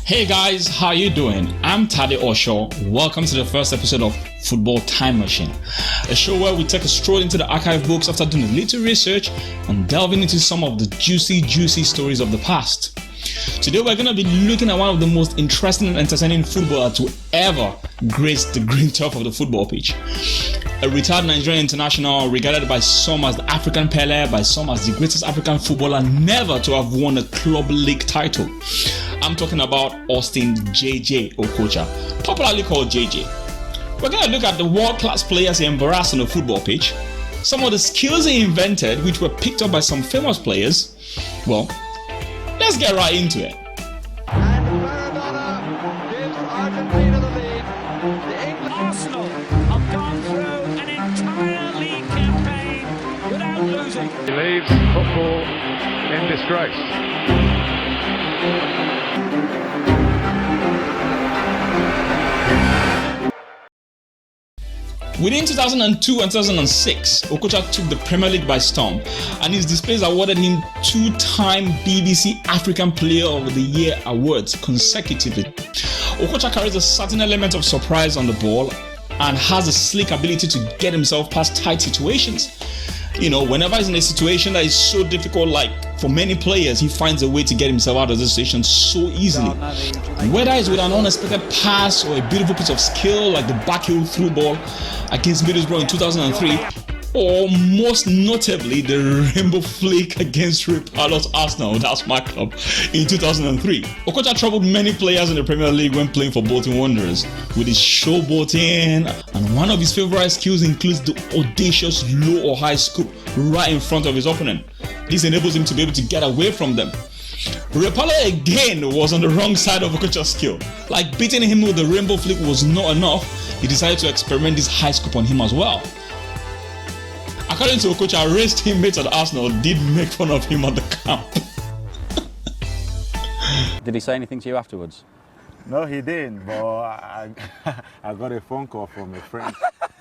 Hey guys, how you doing? I'm Tade Osho. Welcome to the first episode of Football Time Machine, a show where we take a stroll into the archive books after doing a little research and delving into some of the juicy stories of the past. Today we're going to be looking at one of the most interesting and entertaining footballers to ever grace the green turf of the football pitch. A retired Nigerian international, regarded by some as the African Pele, by some as the greatest African footballer never to have won a club league title. I'm talking about Austin Jay Jay Okocha, popularly called Jay Jay. We're going to look at the world-class players he embarrassed on the football pitch, some of the skills he invented which were picked up by some famous players. Well, let's get right into it. And Maradona gives Argentina the lead. The English Arsenal have gone through an entire league campaign without losing. He leaves football in disgrace. Within 2002 and 2006, Okocha took the Premier League by storm, and his displays awarded him two-time BBC African Player of the Year awards consecutively. Okocha carries a certain element of surprise on the ball and has a slick ability to get himself past tight situations. You know, whenever he's in a situation that is so difficult, like for many players, he finds a way to get himself out of the situation so easily. Whether it's with an unexpected pass or a beautiful piece of skill like the backheel through ball against Middlesbrough in 2003, or most notably the rainbow flick against Ray Parlour's Arsenal, that's my club, in 2003. Okocha troubled many players in the Premier League when playing for Bolton Wanderers with his showboating, and one of his favorite skills includes the audacious low or high scoop right in front of his opponent. This enables him to be able to get away from them. Ray Parlour again was on the wrong side of Okocha's skill. Like beating him with the rainbow flick was not enough, he decided to experiment this high scoop on him as well. According to Okocha, race teammates at Arsenal did make fun of him at the camp. Did he say anything to you afterwards? No, he didn't, but I got a phone call from a friend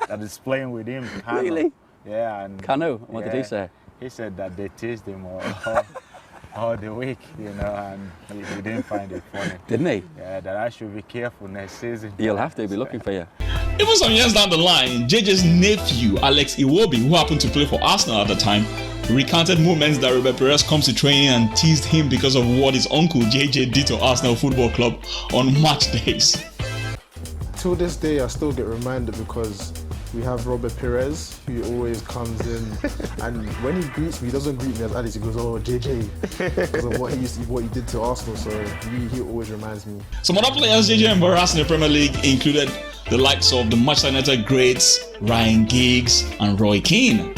that is playing with him. Kano. Really? Yeah. And Kano? What did he say? He said that they teased him all the week, you know, and he didn't find it funny. Didn't he? Yeah, that I should be careful next season. You'll have to be looking for you. Even some years down the line, JJ's nephew, Alex Iwobi, who happened to play for Arsenal at the time, recounted moments that Robert Perez comes to training and teased him because of what his uncle JJ did to Arsenal Football Club on match days. Till this day, I still get reminded because we have Robert Perez, who always comes in, and when he greets me, he doesn't greet me as Alex. He goes, "Oh, JJ," because of what he did to Arsenal. So he always reminds me. Some other players JJ embarrassed in the Premier League included the likes of the Manchester United greats Ryan Giggs and Roy Keane.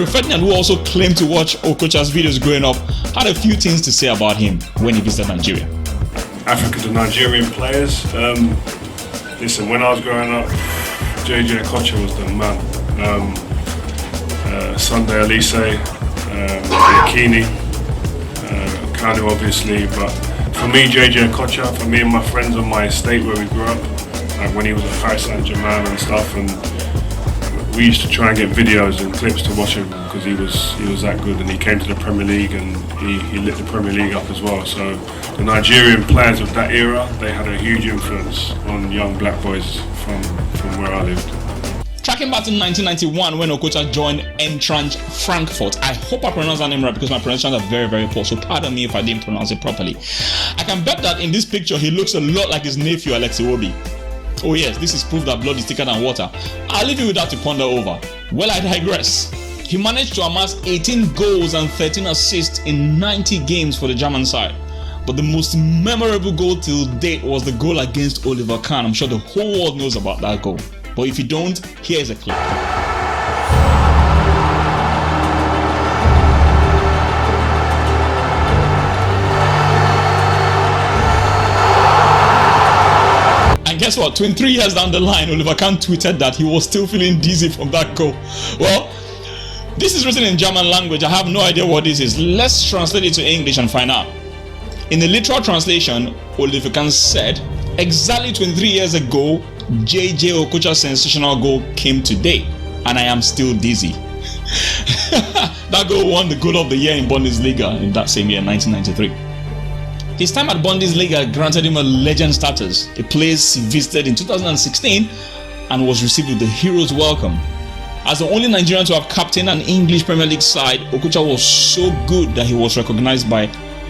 Ferdinand, who also claimed to watch Okocha's videos growing up, had a few things to say about him when he visited Nigeria. Africa to Nigerian players. Listen, when I was growing up, Jay Jay Okocha was the man. Sunday Elise, Yakini, Kano obviously, but for me, Jay Jay Okocha, for me and my friends on my estate where we grew up, like when he was at Paris Saint-Germain and stuff, and we used to try and get videos and clips to watch him because he was that good, and he came to the Premier League and he lit the Premier League up as well. So the Nigerian players of that era, they had a huge influence on young black boys from where I lived. Tracking back to 1991 when Okocha joined Eintracht Frankfurt. I hope I pronounced that name right because my pronunciations are very poor, so pardon me if I didn't pronounce it properly. I can bet that in this picture he looks a lot like his nephew Alex Iwobi. Oh yes, this is proof that blood is thicker than water. I'll leave you with that to ponder over. Well, I digress. He managed to amass 18 goals and 13 assists in 90 games for the German side. But the most memorable goal till date was the goal against Oliver Kahn. I'm sure the whole world knows about that goal. But if you don't, here's a clip. And guess what? 23 years down the line, Oliver Kahn tweeted that he was still feeling dizzy from that goal. Well, this is written in German language. I have no idea what this is. Let's translate it to English and find out. In the literal translation, Oliver Kahn said, exactly 23 years ago, Jay Jay Okocha's sensational goal came today, and I am still dizzy. That goal won the goal of the year in Bundesliga in that same year, 1993. His time at Bundesliga granted him a legend status, a place he visited in 2016 and was received with the hero's welcome. As the only Nigerian to have captained an English Premier League side, Okocha was so good that he was recognized by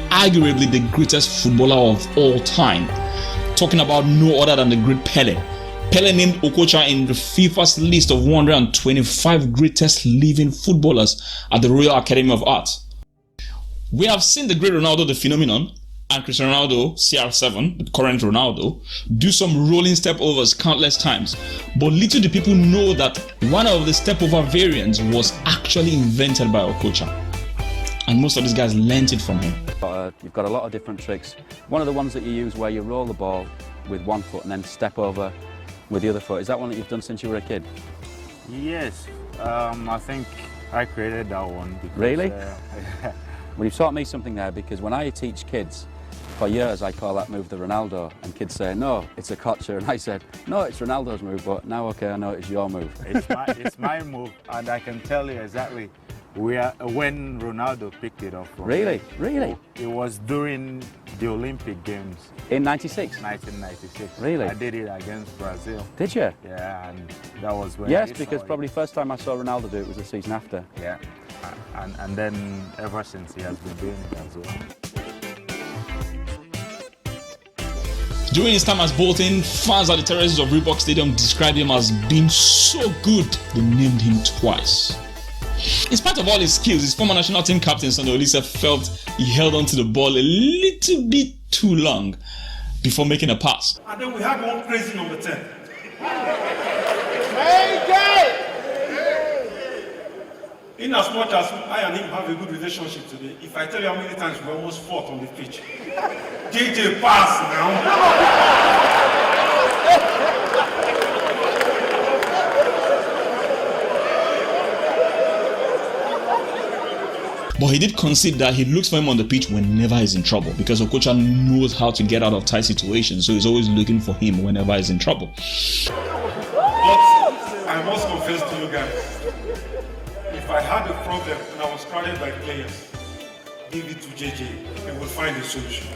arguably the greatest footballer of all time. Talking about no other than the great Pele. Pele named Okocha in the FIFA's list of 125 greatest living footballers at the Royal Academy of Art. We have seen the great Ronaldo the phenomenon and Cristiano Ronaldo, CR7, the current Ronaldo, do some rolling step overs countless times. But little do people know that one of the step over variants was actually invented by Okocha. And most of these guys learnt it from him. You've got a lot of different tricks. One of the ones that you use where you roll the ball with one foot and then step over with the other foot, is that one that you've done since you were a kid? Yes, I think I created that one. Because, really? Well, you've taught me something there, because when I teach kids, for years I call that move the Ronaldo, and kids say, no, it's Okocha, and I said, no, it's Ronaldo's move, but now, okay, I know it's your move. It's my move, and I can tell you exactly when Ronaldo picked it up from Really? me. Really? It was during the Olympic Games. In 96? 1996. Really? I did it against Brazil. Did you? Yeah, and that was when Yes, I because saw probably first time I saw Ronaldo do it was the season after. Yeah, and then ever since he has been doing it as well. During his time as Bolton, fans at the terraces of Reebok Stadium described him as being so good they named him twice. In spite of all his skills, his former national team captain Sonny Olise felt he held onto the ball a little bit too long before making a pass. And then we had one crazy number 10. In as much as I and him have a good relationship today, if I tell you how many times we almost fought on the pitch, JJ pass now. But he did concede that he looks for him on the pitch whenever he's in trouble, because Okocha knows how to get out of tight situations, so he's always looking for him whenever he's in trouble. But I must confess to you guys, if I had a problem and I was crowded by players, give it to JJ, he will find a solution.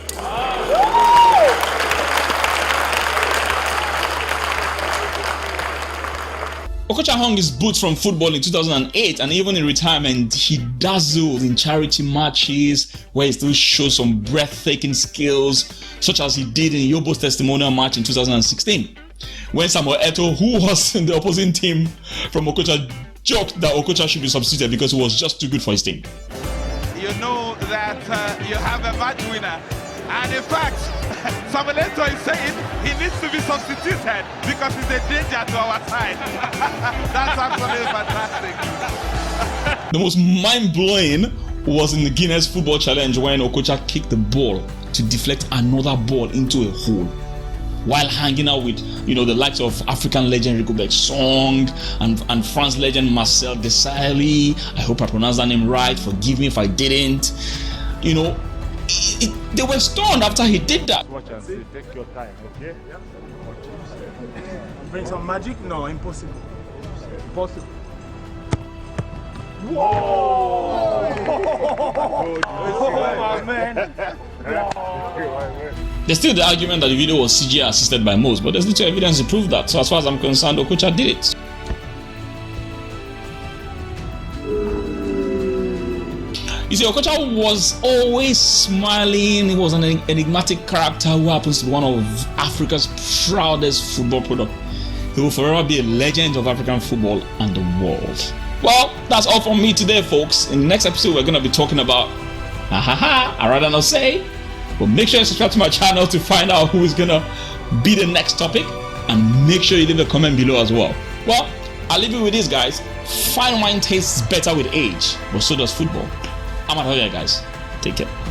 Okocha hung his boots from football in 2008, and even in retirement, he dazzled in charity matches where he still showed some breathtaking skills, such as he did in Yobo's testimonial match in 2016, when Samuel Eto'o, who was in the opposing team from Okocha, joked that Okocha should be substituted because he was just too good for his team. You know that you have a match winner, and in fact, Samuel Eto'o is saying he needs to be substituted because he's a danger to our side. That's absolutely fantastic. The most mind-blowing was in the Guinness Football Challenge when Okocha kicked the ball to deflect another ball into a hole, while hanging out with, the likes of African legend Rico Song and France legend Marcel Desailly. I hope I pronounced that name right. Forgive me if I didn't. They were stunned after he did that. Watch and see. Take your time, okay? Yeah. Bring some magic? No, impossible. Impossible. Whoa! Oh, man. There's still the argument that the video was CGI assisted by Mose, but there's little evidence to prove that. So as far as I'm concerned, Okocha did it. You see, Okocha was always smiling. He was an enigmatic character who happens to be one of Africa's proudest football products. He will forever be a legend of African football and the world. Well, that's all from me today, folks. In the next episode, we're going to be talking about I'd rather not say. But make sure you subscribe to my channel to find out who is going to be the next topic. and make sure you leave a comment below as well. Well, I'll leave you with this, guys. Fine wine tastes better with age, but so does football. I'm out of here, guys. Take care.